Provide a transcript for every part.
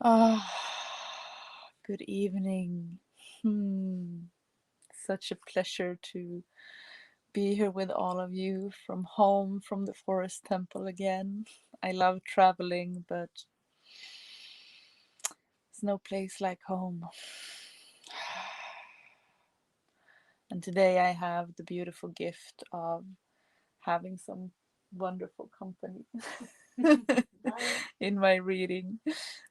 Ah, good evening. Such a pleasure to be here with all of you from home, from the forest temple again. I love traveling, but there's no place like home. And today I have the beautiful gift of having some wonderful company in my reading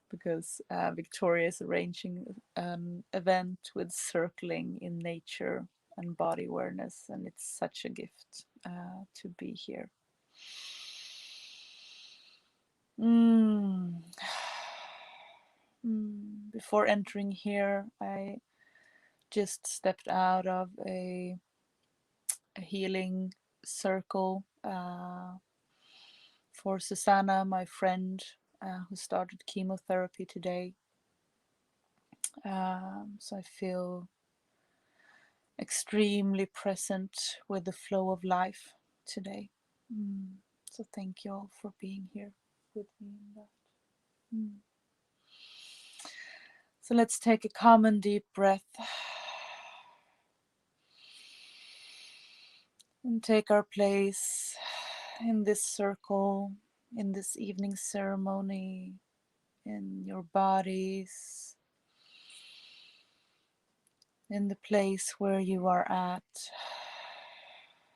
because Victoria is arranging an event with circling in nature and body awareness, and it's such a gift to be here. Mm. Before entering here, I just stepped out of a healing circle for Susanna, my friend, who started chemotherapy today. So I feel extremely present with the flow of life today. So thank you all for being here with me in that. So let's take a common deep breath and take our place in this circle, in this evening ceremony, in your bodies, in the place where you are at,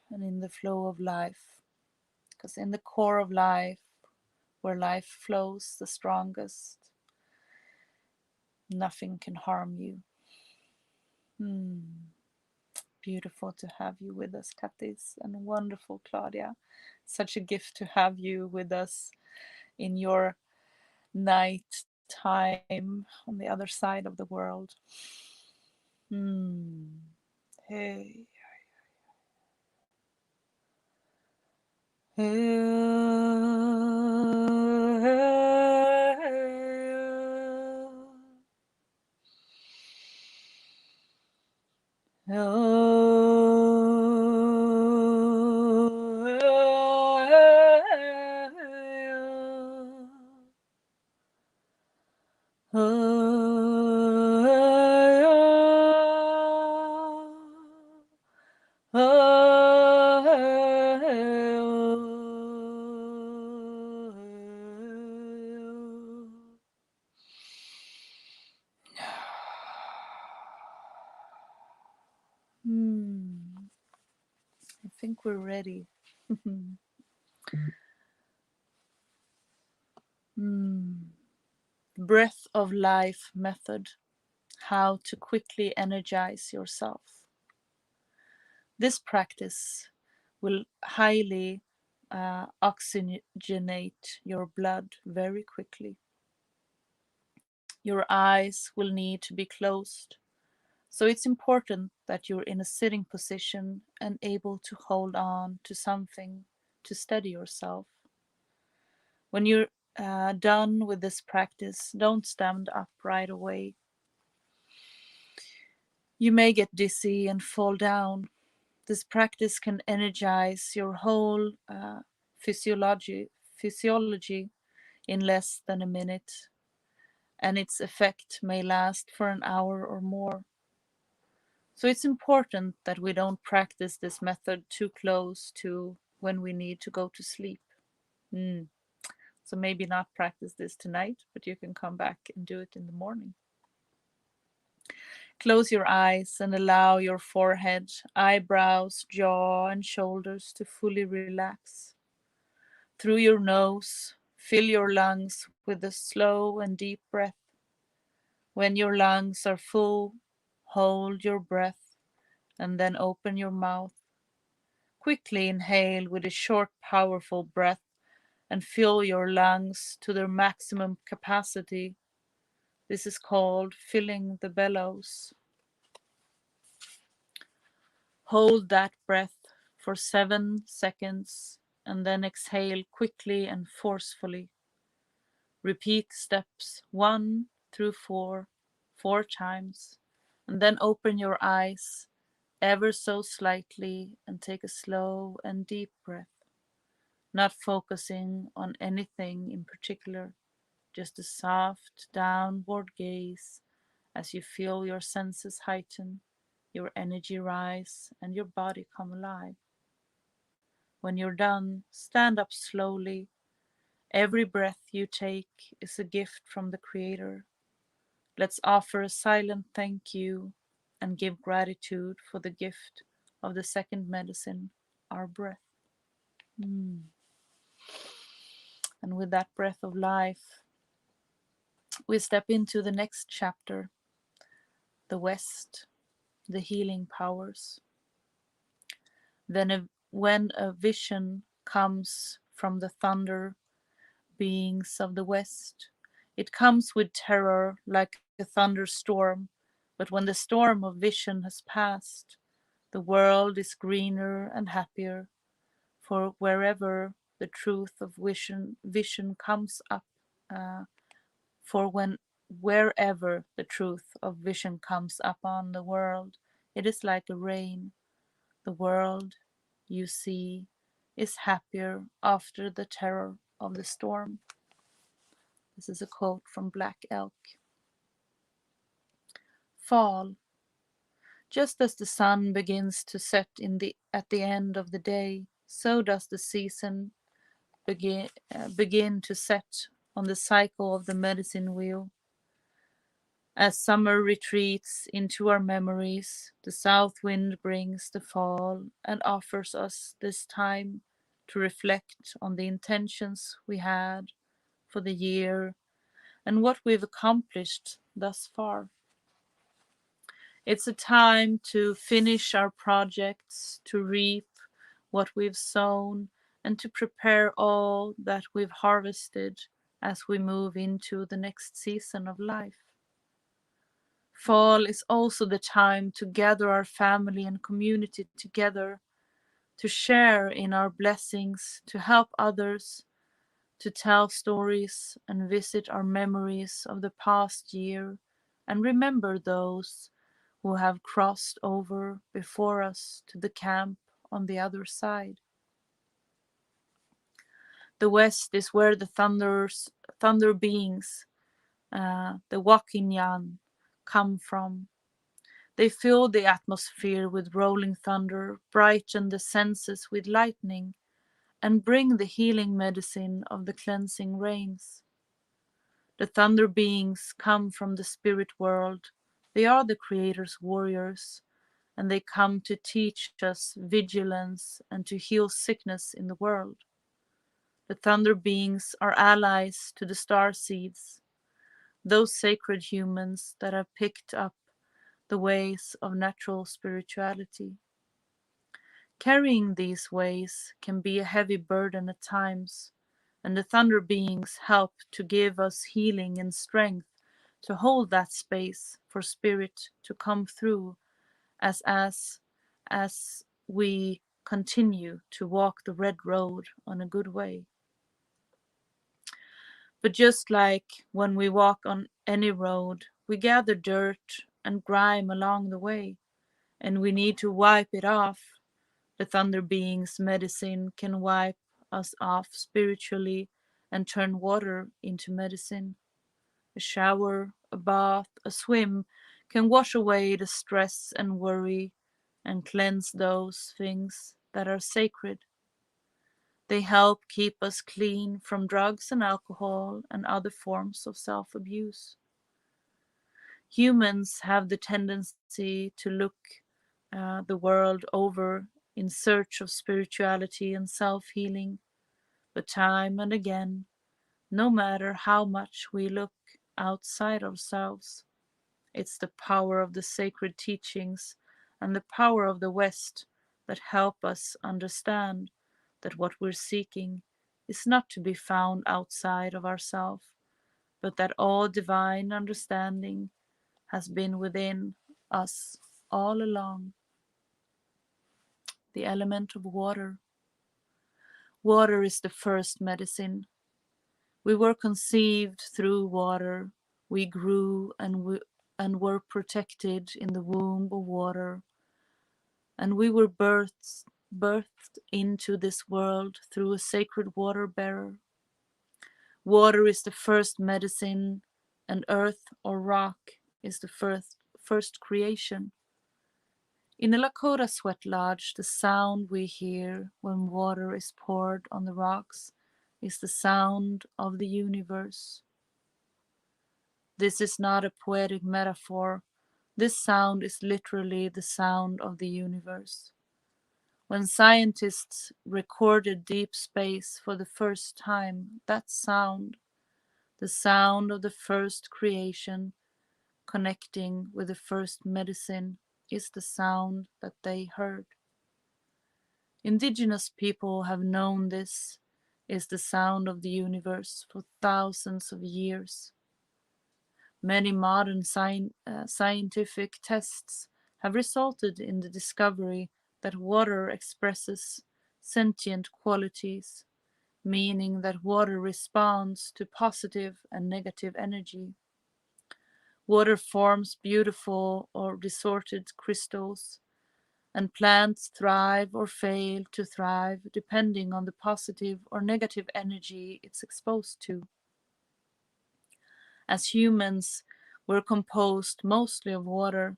and in the flow of life. Because in the core of life, where life flows the strongest, nothing can harm you. Beautiful to have you with us, Katis, and wonderful, Claudia. Such a gift to have you with us in your night time on the other side of the world. Hey. I think we're ready. Breath of life method. How to quickly energize yourself. This practice will highly oxygenate your blood very quickly. Your eyes will need to be closed, so it's important that you're in a sitting position and able to hold on to something to steady yourself. When you're done with this practice, don't stand up right away. You may get dizzy and fall down. This practice can energize your whole physiology in less than a minute, and its effect may last for an hour or more. So it's important that we don't practice this method too close to when we need to go to sleep. So maybe not practice this tonight, but you can come back and do it in the morning. Close your eyes and allow your forehead, eyebrows, jaw, and shoulders to fully relax. Through your nose, fill your lungs with a slow and deep breath. When your lungs are full, hold your breath and then open your mouth. Quickly inhale with a short, powerful breath and fill your lungs to their maximum capacity. This is called filling the bellows. Hold that breath for 7 seconds and then exhale quickly and forcefully. Repeat steps 1 through 4 times, and then open your eyes ever so slightly and take a slow and deep breath, not focusing on anything in particular, just a soft downward gaze as you feel your senses heighten, your energy rise, and your body come alive. When you're done, stand up slowly. Every breath you take is a gift from the Creator. Let's offer a silent thank you and give gratitude for the gift of the second medicine, our breath. Mm. And with that breath of life, we step into the next chapter, the West, the healing powers. When a vision comes from the thunder beings of the West, it comes with terror like a thunderstorm, but when the storm of vision has passed, the world is greener and happier, for wherever the truth of vision comes up, uh, for when wherever the truth of vision comes upon the world, it is like a rain. The world, you see, is happier after the terror of the storm. This is a quote from Black Elk. Fall. Just as the sun begins to set at the end of the day, so does the season begin to set on the cycle of the medicine wheel. As summer retreats into our memories, the south wind brings the fall and offers us this time to reflect on the intentions we had for the year and what we've accomplished thus far. It's a time to finish our projects, to reap what we've sown, and to prepare all that we've harvested as we move into the next season of life. Fall is also the time to gather our family and community together, to share in our blessings, to help others, to tell stories and visit our memories of the past year and remember those who have crossed over before us to the camp on the other side. The West is where the thunder beings, the Wakinyan, come from. They fill the atmosphere with rolling thunder, brighten the senses with lightning, and bring the healing medicine of the cleansing rains. The thunder beings come from the spirit world. They are the Creator's warriors, and they come to teach us vigilance and to heal sickness in the world. The thunder beings are allies to the star seeds, those sacred humans that have picked up the ways of natural spirituality. Carrying these ways can be a heavy burden at times, and the thunder beings help to give us healing and strength to hold that space for spirit to come through as we continue to walk the red road on a good way. But just like when we walk on any road, we gather dirt and grime along the way, and we need to wipe it off. The thunder being's medicine can wipe us off spiritually and turn water into medicine. A shower, a bath, a swim can wash away the stress and worry and cleanse those things that are sacred. They help keep us clean from drugs and alcohol and other forms of self abuse. Humans have the tendency to look the world over in search of spirituality and self healing, but time and again, no matter how much we look outside ourselves, it's the power of the sacred teachings and the power of the West that help us understand that what we're seeking is not to be found outside of ourselves, but that all divine understanding has been within us all along. The element of water. Water is the first medicine. We were conceived through water. We grew and were protected in the womb of water. And we were birthed into this world through a sacred water bearer. Water is the first medicine, and earth or rock is the first creation. In a Lakota sweat lodge, the sound we hear when water is poured on the rocks is the sound of the universe. This is not a poetic metaphor. This sound is literally the sound of the universe. When scientists recorded deep space for the first time, that sound, the sound of the first creation connecting with the first medicine, is the sound that they heard. Indigenous people have known this is the sound of the universe for thousands of years. Many modern scientific tests have resulted in the discovery that water expresses sentient qualities, meaning that water responds to positive and negative energy. Water forms beautiful or distorted crystals, and plants thrive or fail to thrive depending on the positive or negative energy it's exposed to. As humans, we're composed mostly of water,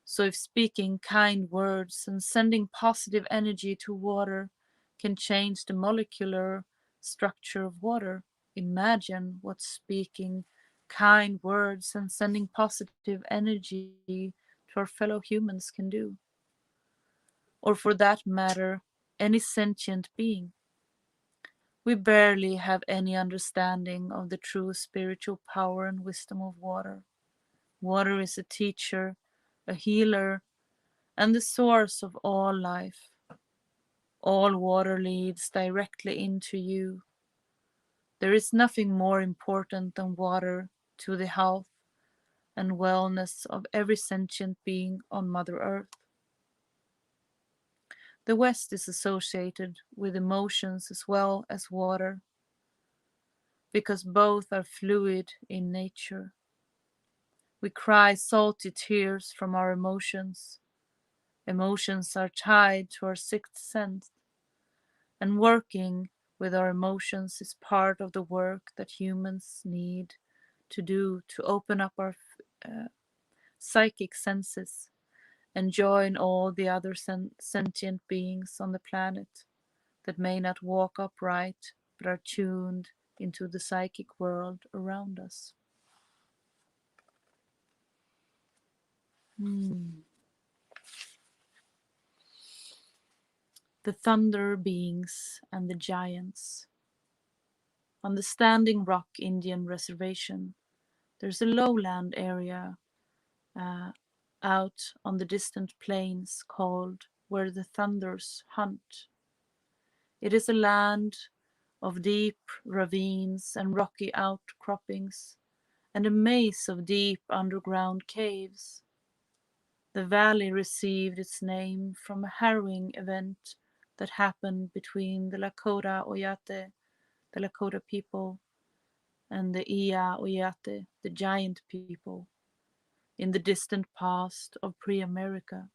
so if speaking kind words and sending positive energy to water can change the molecular structure of water, imagine what speaking kind words and sending positive energy to our fellow humans can do. Or for that matter, any sentient being. We barely have any understanding of the true spiritual power and wisdom of water. Water is a teacher, a healer, and the source of all life. All water leads directly into you. There is nothing more important than water to the health and wellness of every sentient being on Mother Earth. The West is associated with emotions as well as water, because both are fluid in nature. We cry salty tears from our emotions. Emotions are tied to our sixth sense, and working with our emotions is part of the work that humans need to do to open up our psychic senses and join all the other sentient beings on the planet that may not walk upright but are tuned into the psychic world around us. The Thunder Beings and the Giants. On the Standing Rock Indian Reservation, there's a lowland area out on the distant plains called Where the Thunders Hunt. It is a land of deep ravines and rocky outcroppings, and a maze of deep underground caves. The valley received its name from a harrowing event that happened between the Lakota Oyate, the Lakota people, and the Iya Oyate, the giant people, in the distant past of pre-America.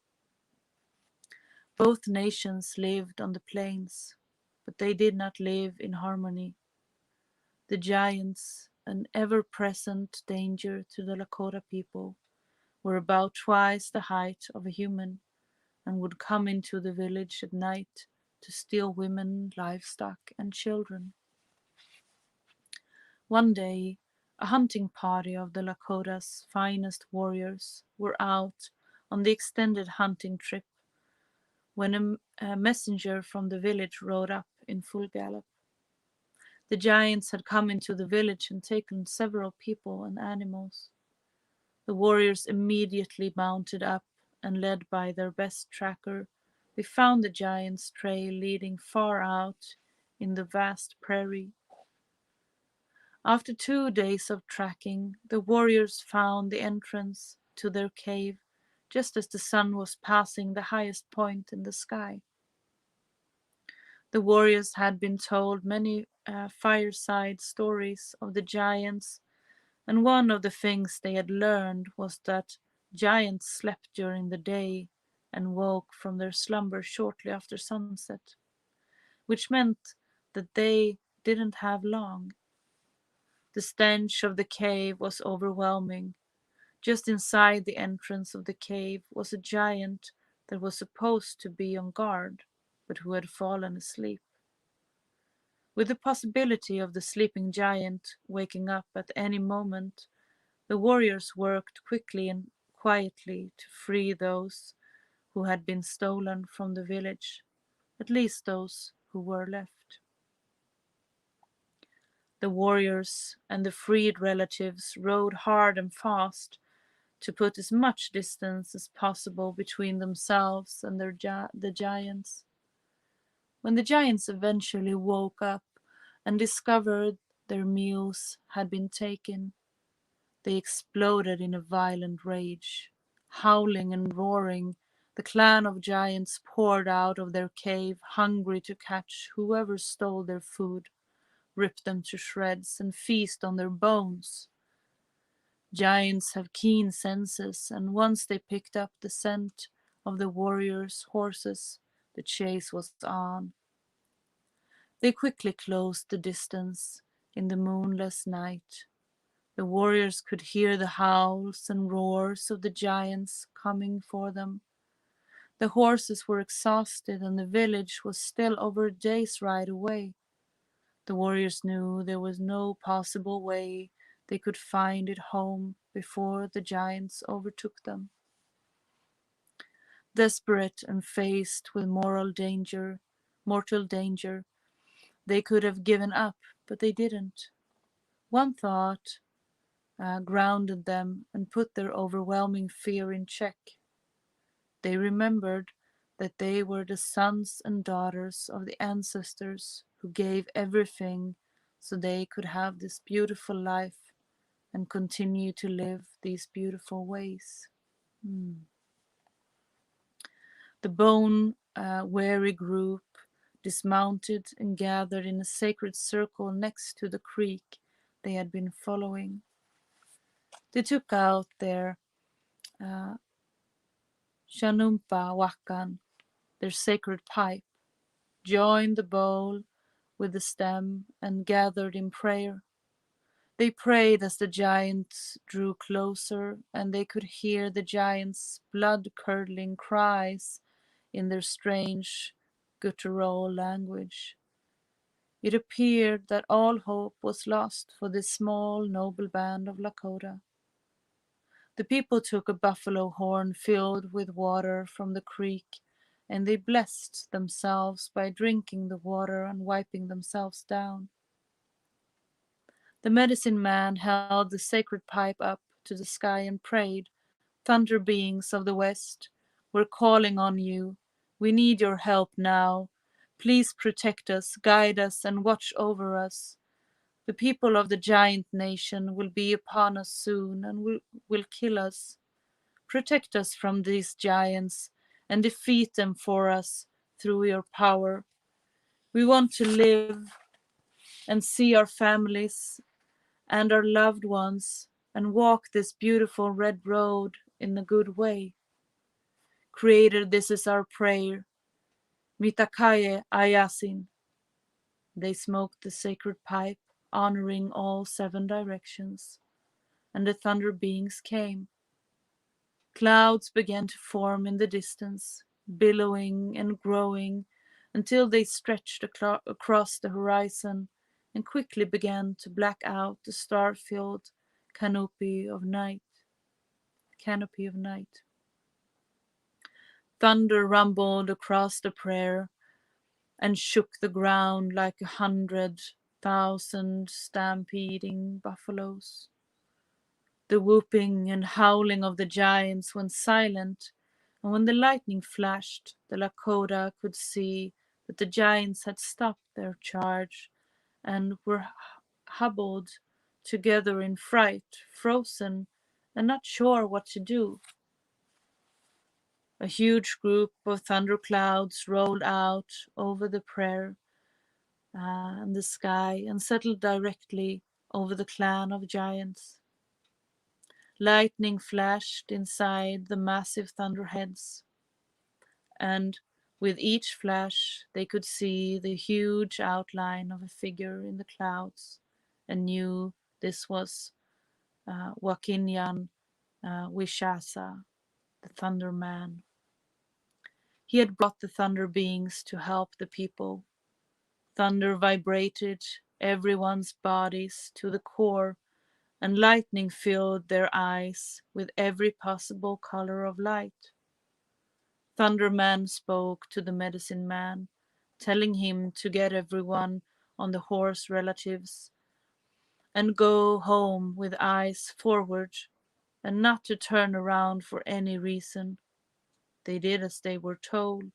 Both nations lived on the plains, but they did not live in harmony. The giants, an ever-present danger to the Lakota people, were about twice the height of a human and would come into the village at night to steal women, livestock, and children. One day, a hunting party of the Lakota's finest warriors were out on the extended hunting trip when a messenger from the village rode up in full gallop. The giants had come into the village and taken several people and animals. The warriors immediately mounted up, and led by their best tracker, they found the giant's trail leading far out in the vast prairie. After 2 days of tracking, the warriors found the entrance to their cave just as the sun was passing the highest point in the sky. The warriors had been told many fireside stories of the giants, and one of the things they had learned was that giants slept during the day and woke from their slumber shortly after sunset, which meant that they didn't have long. The stench of the cave was overwhelming. Just inside the entrance of the cave was a giant that was supposed to be on guard, but who had fallen asleep. With the possibility of the sleeping giant waking up at any moment, the warriors worked quickly and quietly to free those who had been stolen from the village, at least those who were left. The warriors and the freed relatives rode hard and fast to put as much distance as possible between themselves and the giants. When the giants eventually woke up and discovered their meals had been taken, they exploded in a violent rage. Howling and roaring, the clan of giants poured out of their cave, hungry to catch whoever stole their food, rip them to shreds, and feast on their bones. Giants have keen senses, and once they picked up the scent of the warriors' horses, the chase was on. They quickly closed the distance in the moonless night. The warriors could hear the howls and roars of the giants coming for them. The horses were exhausted, and the village was still over a day's ride away. The warriors knew there was no possible way they could find it home before the giants overtook them. Desperate and faced with mortal danger, they could have given up, but they didn't. One thought grounded them and put their overwhelming fear in check. They remembered that they were the sons and daughters of the ancestors who gave everything so they could have this beautiful life and continue to live these beautiful ways. The bone-weary group dismounted and gathered in a sacred circle next to the creek they had been following. They took out their uh, Shanumpa Wakan, their sacred pipe, joined the bowl with the stem, and gathered in prayer. They prayed as the giants drew closer, and they could hear the giants' blood-curdling cries in their strange guttural language. It appeared that all hope was lost for this small, noble band of Lakota. The people took a buffalo horn filled with water from the creek, and they blessed themselves by drinking the water and wiping themselves down. The medicine man held the sacred pipe up to the sky and prayed, "Thunder beings of the west, we're calling on you. We need your help now. Please protect us, guide us, and watch over us. The people of the giant nation will be upon us soon and will kill us. Protect us from these giants and defeat them for us through your power. We want to live and see our families and our loved ones and walk this beautiful red road in a good way. Creator, this is our prayer. Mitakaye Ayasin." They smoked the sacred pipe, honoring all 7 directions, and the thunder beings came. Clouds began to form in the distance, billowing and growing until they stretched across the horizon and quickly began to black out the star-filled canopy of night. Thunder rumbled across the prayer and shook the ground like 100,000 stampeding buffaloes. The whooping and howling of the giants went silent, and when the lightning flashed, the Lakota could see that the giants had stopped their charge and were huddled together in fright, frozen, and not sure what to do. A huge group of thunderclouds rolled out over the prayer and the sky and settled directly over the clan of giants. Lightning flashed inside the massive thunderheads, and with each flash they could see the huge outline of a figure in the clouds and knew This was Wakinyan Wishasa, the Thunder Man. He had brought the thunder beings to help the people. Thunder vibrated everyone's bodies to the core, and lightning filled their eyes with every possible color of light. Thunder Man spoke to the medicine man, telling him to get everyone on the horse relatives and go home with eyes forward and not to turn around for any reason. They did as they were told.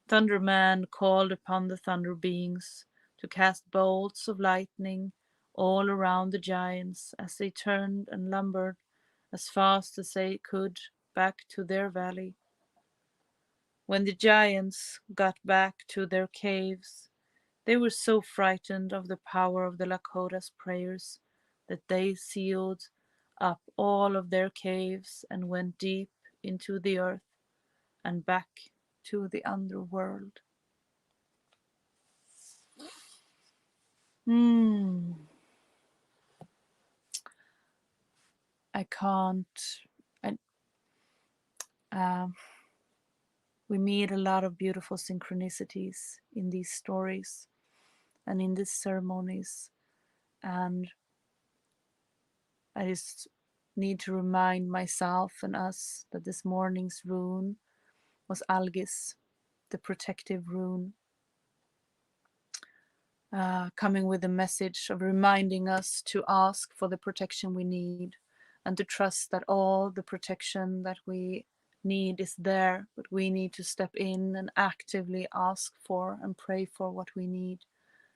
Thunderman called upon the thunder beings to cast bolts of lightning all around the giants as they turned and lumbered as fast as they could back to their valley. When the giants got back to their caves, they were so frightened of the power of the Lakota's prayers that they sealed up all of their caves and went deep into the earth and back to the underworld. I can't. I, um, we meet a lot of beautiful synchronicities in these stories and in these ceremonies, and I just need to remind myself and us that this morning's rune was Algis, the protective rune, coming with a message of reminding us to ask for the protection we need and to trust that all the protection that we need is there, but we need to step in and actively ask for and pray for what we need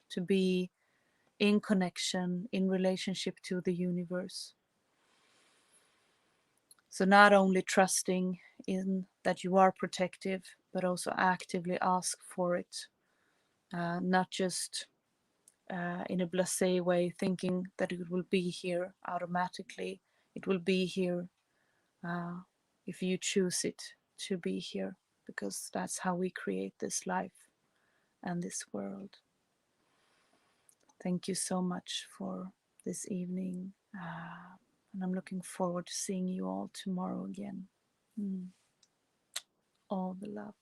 to be in connection, in relationship to the universe. So not only trusting in that you are protective, but also actively ask for it, not just in a blasé way, thinking that it will be here automatically. It will be here if you choose it to be here, because that's how we create this life and this world. Thank you so much for this evening, and I'm looking forward to seeing you all tomorrow again. All the love.